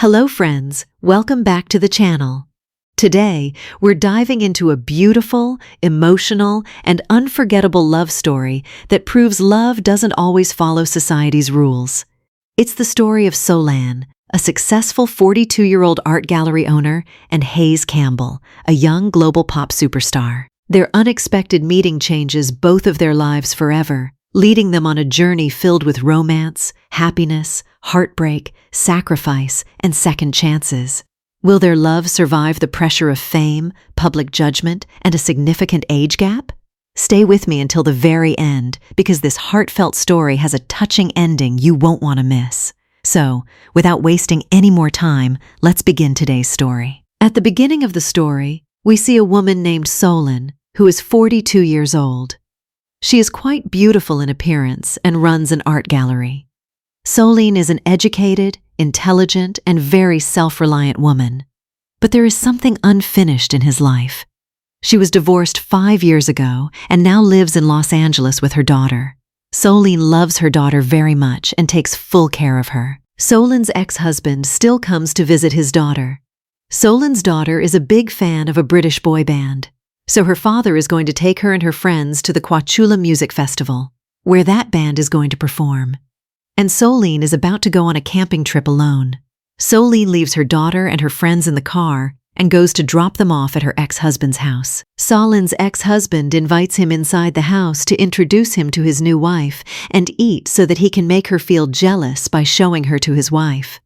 Hello friends, welcome back to the channel. Today, we're diving into a beautiful, emotional, and unforgettable love story that proves love doesn't always follow society's rules. It's the story of Solan, a successful 42-year-old art gallery owner, and Hayes Campbell, a young global pop superstar. Their unexpected meeting changes both of their lives forever, leading them on a journey filled with romance, happiness, heartbreak, sacrifice, and second chances. Will their love survive the pressure of fame, public judgment, and a significant age gap? Stay with me until the very end, because this heartfelt story has a touching ending you won't want to miss. So, without wasting any more time, let's begin today's story. At the beginning of the story, we see a woman named Solan, who is 42 years old. She is quite beautiful in appearance and runs an art gallery. Solan is an educated, intelligent, and very self-reliant woman. But there is something unfinished in his life. She was divorced 5 years ago and now lives in Los Angeles with her daughter. Solan loves her daughter very much and takes full care of her. Solan's ex-husband still comes to visit his daughter. Solan's daughter is a big fan of a British boy band, so her father is going to take her and her friends to the Coachella Music Festival, where that band is going to perform. And Solan is about to go on a camping trip alone. Solan leaves her daughter and her friends in the car and goes to drop them off at her ex-husband's house. Solan's ex-husband invites him inside the house to introduce him to his new wife and eat so that he can make her feel jealous by showing her to his wife.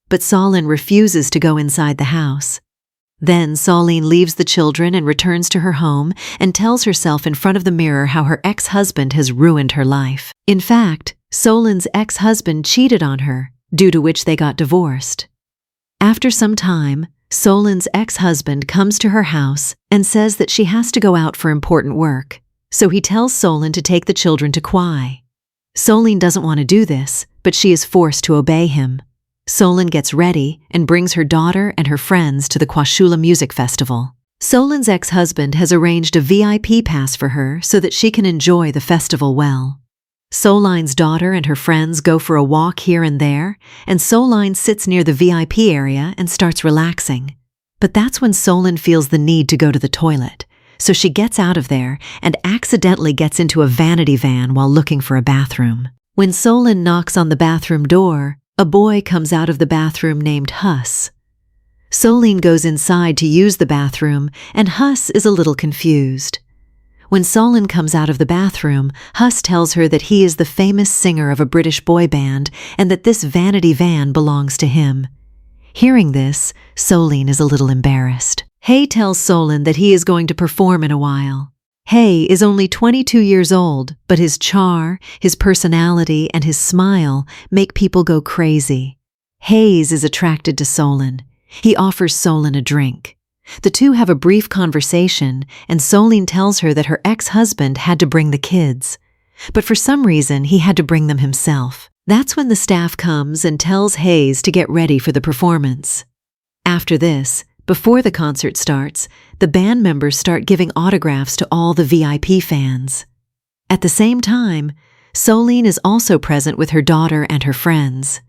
But Solan refuses to go inside the house. Then Solan leaves the children and returns to her home and tells herself in front of the mirror how her ex-husband has ruined her life. In fact, Solan's ex-husband cheated on her, due to which they got divorced. After some time, Solan's ex-husband comes to her house and says that she has to go out for important work, so he tells Solan to take the children to Kauai. Solan doesn't want to do this, but she is forced to obey him. Solan gets ready and brings her daughter and her friends to the Coachella Music Festival. Solan's ex-husband has arranged a VIP pass for her so that she can enjoy the festival well. Solan's daughter and her friends go for a walk here and there, and Solan sits near the VIP area and starts relaxing. But that's when Solan feels the need to go to the toilet, so she gets out of there and accidentally gets into a vanity van while looking for a bathroom. When Solan knocks on the bathroom door, a boy comes out of the bathroom named Huss. Solan goes inside to use the bathroom, and Huss is a little confused. When Solan comes out of the bathroom, Huss tells her that he is the famous singer of a British boy band and that this vanity van belongs to him. Hearing this, Solan is a little embarrassed. Hay tells Solan that he is going to perform in a while. Hay is only 22 years old, but his charm, his personality, and his smile make people go crazy. Hayes is attracted to Solan. He offers Solan a drink. The two have a brief conversation, and Solan tells her that her ex-husband had to bring the kids. But for some reason, he had to bring them himself. That's when the staff comes and tells Hayes to get ready for the performance. After this, before the concert starts, the band members start giving autographs to all the VIP fans. At the same time, Solan is also present with her daughter and her friends.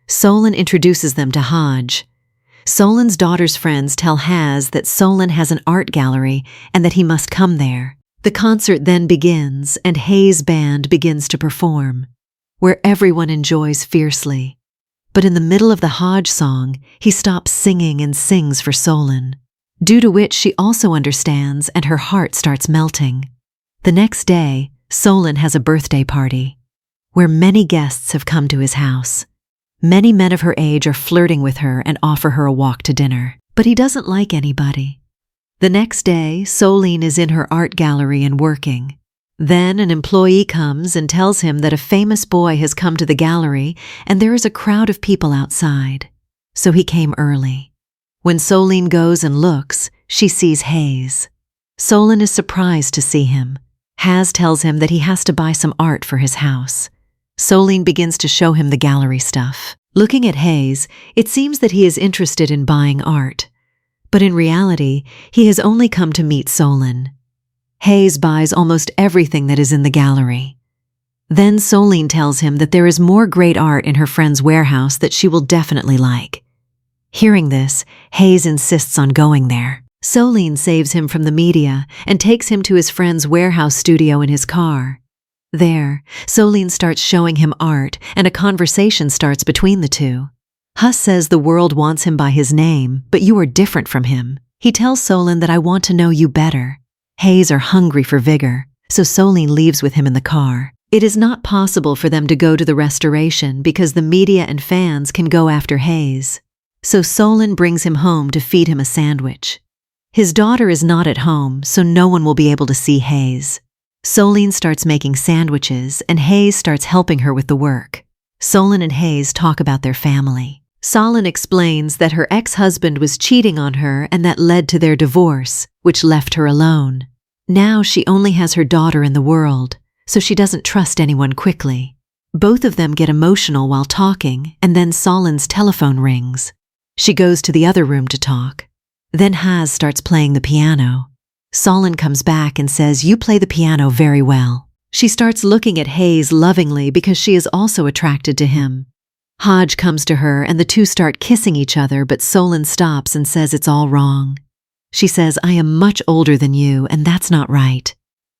Solan introduces them to Hodge. Solan's daughter's friends tell Haz that Solan has an art gallery and that he must come there. The concert then begins and Hayes' band begins to perform, where everyone enjoys fiercely. But in the middle of the Hodge song, he stops singing and sings for Solan, due to which she also understands and her heart starts melting. The next day, Solan has a birthday party, where many guests have come to his house. Many men of her age are flirting with her and offer her a walk to dinner, but he doesn't like anybody. The next day, Solan is in her art gallery and working. Then an employee comes and tells him that a famous boy has come to the gallery and there is a crowd of people outside, so he came early. When Solan goes and looks, she sees Hayes. Solan is surprised to see him. Haz tells him that he has to buy some art for his house. Solan begins to show him the gallery stuff. Looking at Hayes, it seems that he is interested in buying art. But in reality, he has only come to meet Solan. Hayes buys almost everything that is in the gallery. Then Solan tells him that there is more great art in her friend's warehouse that she will definitely like. Hearing this, Hayes insists on going there. Solene saves him from the media and takes him to his friend's warehouse studio in his car. There, Solene starts showing him art and a conversation starts between the two. Huss says the world wants him by his name, but you are different from him. He tells Solene that I want to know you better. Hayes are hungry for vigor, so Solene leaves with him in the car. It is not possible for them to go to the restoration because the media and fans can go after Hayes. So Solene brings him home to feed him a sandwich. His daughter is not at home, so no one will be able to see Hayes. Solene starts making sandwiches, and Hayes starts helping her with the work. Solene and Hayes talk about their family. Solene explains that her ex-husband was cheating on her and that led to their divorce, which left her alone. Now she only has her daughter in the world, so she doesn't trust anyone quickly. Both of them get emotional while talking, and then Solene's telephone rings. She goes to the other room to talk. Then Haz starts playing the piano. Solene comes back and says, "You play the piano very well." She starts looking at Hayes lovingly because she is also attracted to him. Hodge comes to her and the two start kissing each other, but Solene stops and says it's all wrong. She says, "I am much older than you, and that's not right."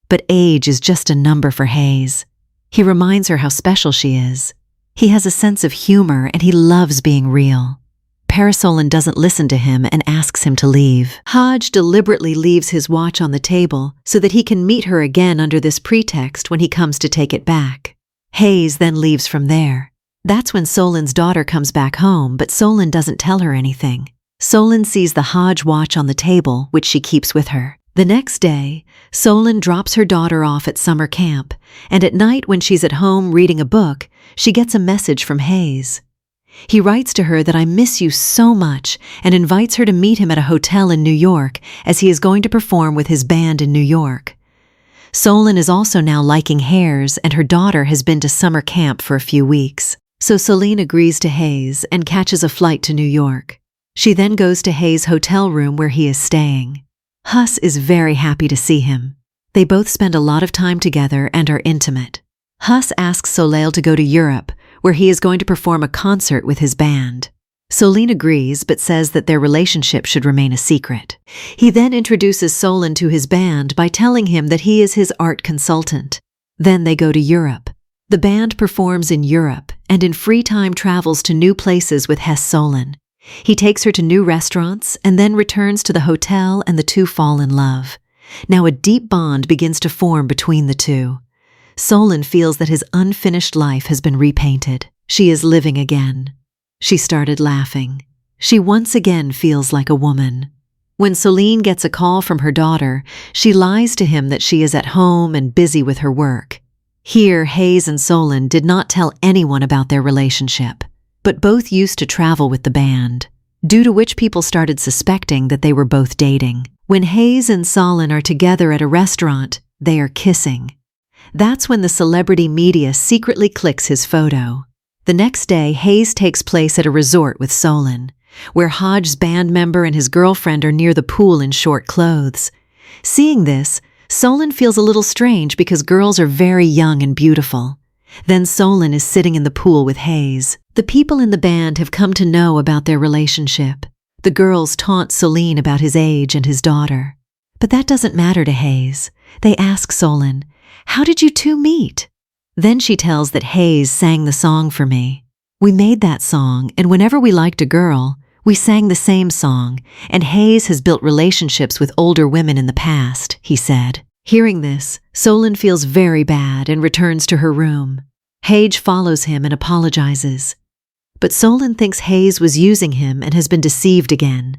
But age is just a number for Hayes. He reminds her how special she is. He has a sense of humor and he loves being real. Parasolene doesn't listen to him and asks him to leave. Hodge deliberately leaves his watch on the table so that he can meet her again under this pretext when he comes to take it back. Hayes then leaves from there. That's when Solene's daughter comes back home, but Solene doesn't tell her anything. Solene sees the Hodge watch on the table, which she keeps with her. The next day, Solene drops her daughter off at summer camp, and at night when she's at home reading a book, she gets a message from Hayes. He writes to her that I miss you so much and invites her to meet him at a hotel in New York as he is going to perform with his band in New York. Solene is also now liking hares and her daughter has been to summer camp for a few weeks. So Solene agrees to Hayes and catches a flight to New York. She then goes to Hayes' hotel room where he is staying. Huss is very happy to see him. They both spend a lot of time together and are intimate. Huss asks Soleil to go to Europe, where he is going to perform a concert with his band. Solene agrees but says that their relationship should remain a secret. He then introduces Solene to his band by telling him that he is his art consultant. Then they go to Europe. The band performs in Europe and in free time travels to new places with Hess Solene. He takes her to new restaurants and then returns to the hotel and the two fall in love. Now a deep bond begins to form between the two. Solene feels that his unfinished life has been repainted. She is living again. She started laughing. She once again feels like a woman. When Solene gets a call from her daughter, she lies to him that she is at home and busy with her work. Here, Hayes and Solene did not tell anyone about their relationship, but both used to travel with the band, due to which people started suspecting that they were both dating. When Hayes and Solene are together at a restaurant, they are kissing. That's when the celebrity media secretly clicks his photo. The next day, Hayes takes place at a resort with Solene, where Hodge's band member and his girlfriend are near the pool in short clothes. Seeing this, Solene feels a little strange because girls are very young and beautiful. Then Solene is sitting in the pool with Hayes. The people in the band have come to know about their relationship. The girls taunt Solene about his age and his daughter. But that doesn't matter to Hayes. They ask Solene, "How did you two meet?" Then she tells that Hayes sang the song for me. "We made that song, and whenever we liked a girl, we sang the same song, and Hayes has built relationships with older women in the past," he said. Hearing this, Solene feels very bad and returns to her room. Hayes follows him and apologizes. But Solene thinks Hayes was using him and has been deceived again.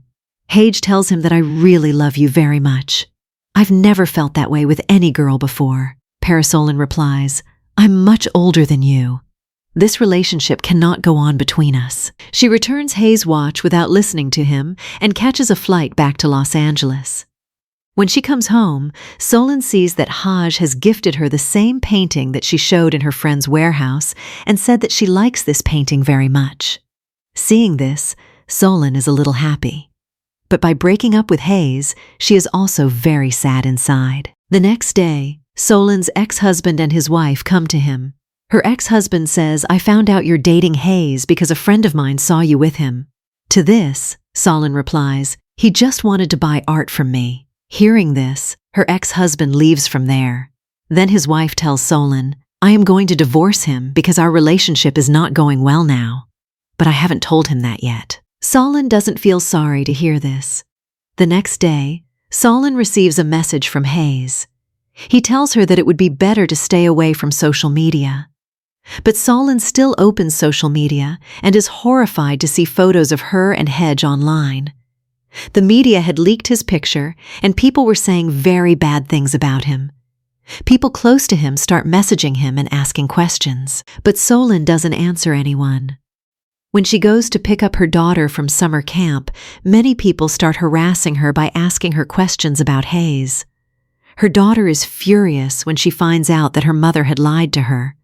Hayes tells him that I really love you very much. I've never felt that way with any girl before. Parasolene replies, I'm much older than you. This relationship cannot go on between us. She returns Hayes' watch without listening to him and catches a flight back to Los Angeles. When she comes home, Solene sees that Hodge has gifted her the same painting that she showed in her friend's warehouse and said that she likes this painting very much. Seeing this, Solene is a little happy. But by breaking up with Hayes, she is also very sad inside. The next day, Solene's ex-husband and his wife come to him. Her ex-husband says, I found out you're dating Hayes because a friend of mine saw you with him. To this, Solon replies, "He just wanted to buy art from me." Hearing this, her ex-husband leaves from there. Then his wife tells Solon, "I am going to divorce him because our relationship is not going well now." But I haven't told him that yet. Solon doesn't feel sorry to hear this. The next day, Solon receives a message from Hayes. He tells her that it would be better to stay away from social media. But Solon still opens social media and is horrified to see photos of her and Hedge online. The media had leaked his picture, and people were saying very bad things about him. People close to him start messaging him and asking questions, but Solon doesn't answer anyone. When she goes to pick up her daughter from summer camp, many people start harassing her by asking her questions about Hayes. Her daughter is furious when she finds out that her mother had lied to her.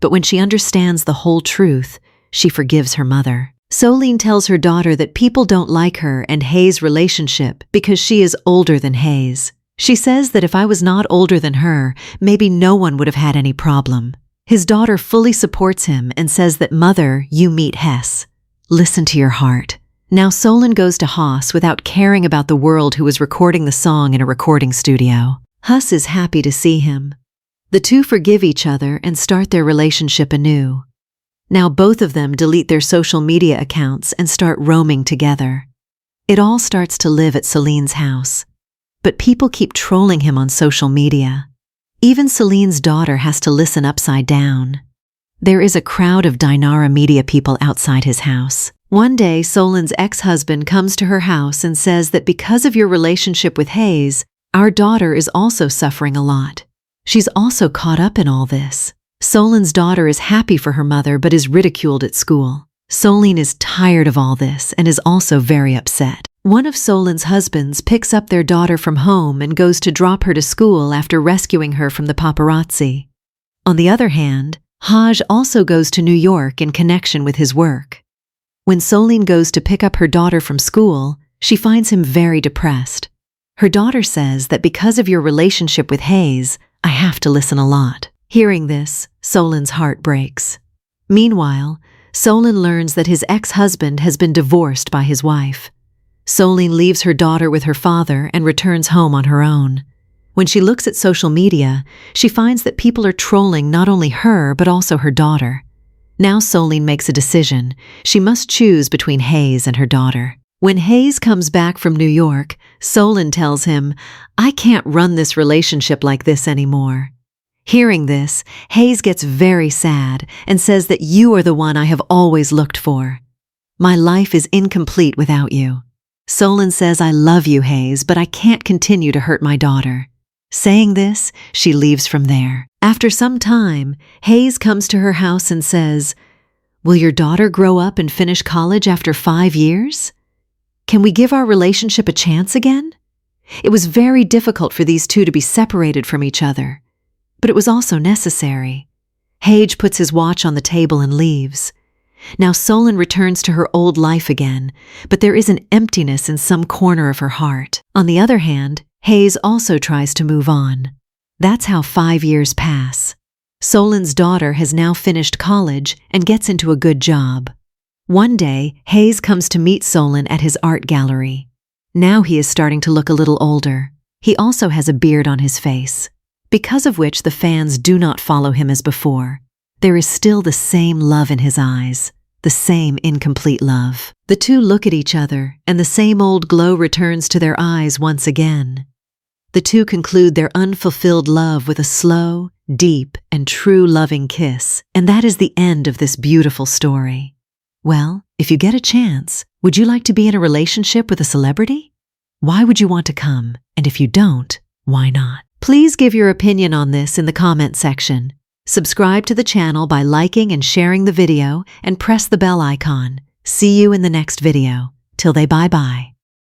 But when she understands the whole truth, she forgives her mother. Solene tells her daughter that people don't like her and Hayes' relationship because she is older than Hayes. She says that if I was not older than her, maybe no one would have had any problem. His daughter fully supports him and says that, "Mother, you meet Hess. Listen to your heart." Now Solon goes to Haas without caring about the world who was recording the song in a recording studio. Huss is happy to see him. The two forgive each other and start their relationship anew. Now both of them delete their social media accounts and start roaming together. It all starts to live at Celine's house. But people keep trolling him on social media. Even Celine's daughter has to listen upside down. There is a crowd of Dinara media people outside his house. One day, Solon's ex-husband comes to her house and says that because of your relationship with Hayes, our daughter is also suffering a lot. She's also caught up in all this. Solon's daughter is happy for her mother but is ridiculed at school. Solene is tired of all this and is also very upset. One of Solon's husbands picks up their daughter from home and goes to drop her to school after rescuing her from the paparazzi. On the other hand, Haj also goes to New York in connection with his work. When Solene goes to pick up her daughter from school, she finds him very depressed. Her daughter says that because of your relationship with Hayes, I have to listen a lot. Hearing this, Solon's heart breaks. Meanwhile, Solon learns that his ex-husband has been divorced by his wife. Solene leaves her daughter with her father and returns home on her own. When she looks at social media, she finds that people are trolling not only her but also her daughter. Now Solene makes a decision. She must choose between Hayes and her daughter. When Hayes comes back from New York, Solon tells him, "I can't run this relationship like this anymore." Hearing this, Hayes gets very sad and says that you are the one I have always looked for. My life is incomplete without you. Solon says, "I love you, Hayes, but I can't continue to hurt my daughter." Saying this, she leaves from there. After some time, Hayes comes to her house and says, "Will your daughter grow up and finish college after 5 years? Can we give our relationship a chance again?" It was very difficult for these two to be separated from each other, but it was also necessary. Hayes puts his watch on the table and leaves. Now Solon returns to her old life again, but there is an emptiness in some corner of her heart. On the other hand, Hayes also tries to move on. That's how 5 years pass. Solon's daughter has now finished college and gets into a good job. One day, Hayes comes to meet Solon at his art gallery. Now he is starting to look a little older. He also has a beard on his face, because of which the fans do not follow him as before. There is still the same love in his eyes, the same incomplete love. The two look at each other, and the same old glow returns to their eyes once again. The two conclude their unfulfilled love with a slow, deep, and true loving kiss, and that is the end of this beautiful story. Well, if you get a chance, would you like to be in a relationship with a celebrity? Why would you want to come? And if you don't, why not? Please give your opinion on this in the comment section. Subscribe to the channel by liking and sharing the video and press the bell icon. See you in the next video. Till they bye-bye.